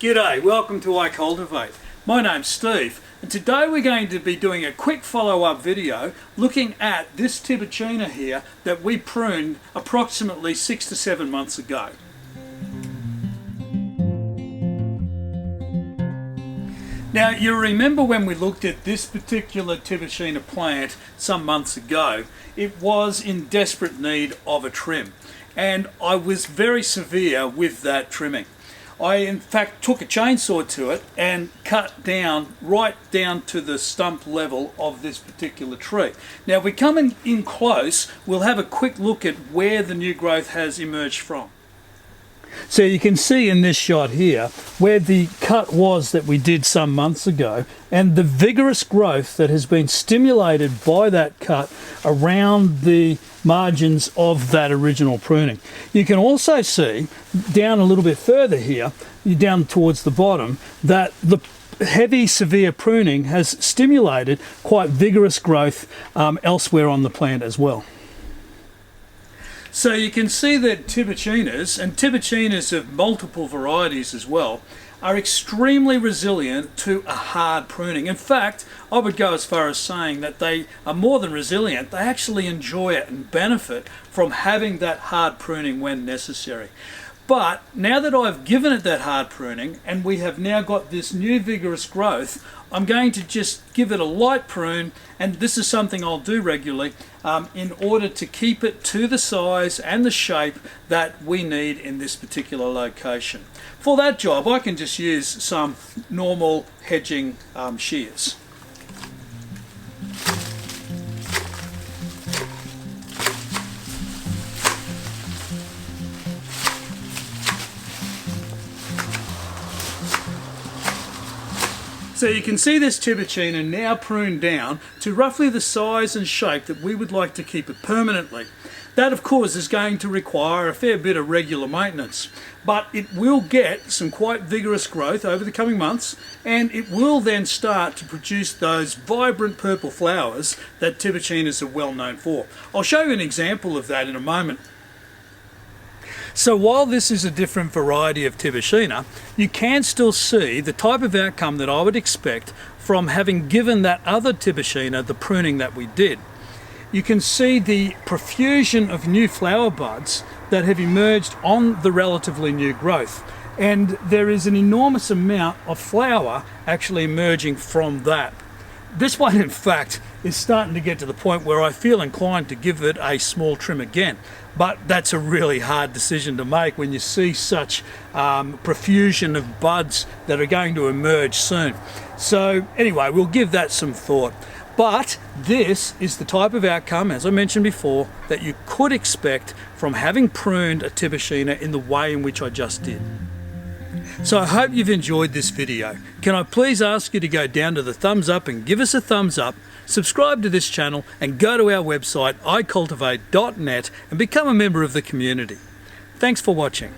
G'day, welcome to iCULTIVATE. My name's Steve, and today we're going to be doing a quick follow-up video looking at this Tibouchina here that we pruned approximately 6 to 7 months ago. Now, you remember when we looked at this particular Tibouchina plant some months ago, it was in desperate need of a trim, and I was very severe with that trimming. I in fact took a chainsaw to it and cut down right down to the stump level of this particular tree. Now, if we come in close, we'll have a quick look at where the new growth has emerged from. So you can see in this shot here where the cut was that we did some months ago, and the vigorous growth that has been stimulated by that cut around the margins of that original pruning. You can also see down a little bit further here, down towards the bottom, that the heavy severe pruning has stimulated quite vigorous growth elsewhere on the plant as well. So you can see that Tibouchinas, and Tibouchinas of multiple varieties as well, are extremely resilient to a hard pruning. In fact, I would go as far as saying that they are more than resilient, they actually enjoy it and benefit from having that hard pruning when necessary. But now that I've given it that hard pruning and we have now got this new vigorous growth, I'm going to just give it a light prune, and this is something I'll do regularly in order to keep it to the size and the shape that we need in this particular location. For that job, I can just use some normal hedging shears. So you can see this Tibouchina now pruned down to roughly the size and shape that we would like to keep it permanently. That, of course, is going to require a fair bit of regular maintenance, but it will get some quite vigorous growth over the coming months, and it will then start to produce those vibrant purple flowers that Tibouchinas are well known for. I'll show you an example of that in a moment. So while this is a different variety of Tibouchina, you can still see the type of outcome that I would expect from having given that other Tibouchina the pruning that we did. You can see the profusion of new flower buds that have emerged on the relatively new growth, and there is an enormous amount of flower actually emerging from that. This one, in fact, is starting to get to the point where I feel inclined to give it a small trim again. But that's a really hard decision to make when you see such profusion of buds that are going to emerge soon. So anyway, we'll give that some thought. But this is the type of outcome, as I mentioned before, that you could expect from having pruned a Tibouchina in the way in which I just did. So I hope you've enjoyed this video. Can I please ask you to go down to the thumbs up and give us a thumbs up, subscribe to this channel, and go to our website iCULTIVATE.net and become a member of the community. Thanks for watching.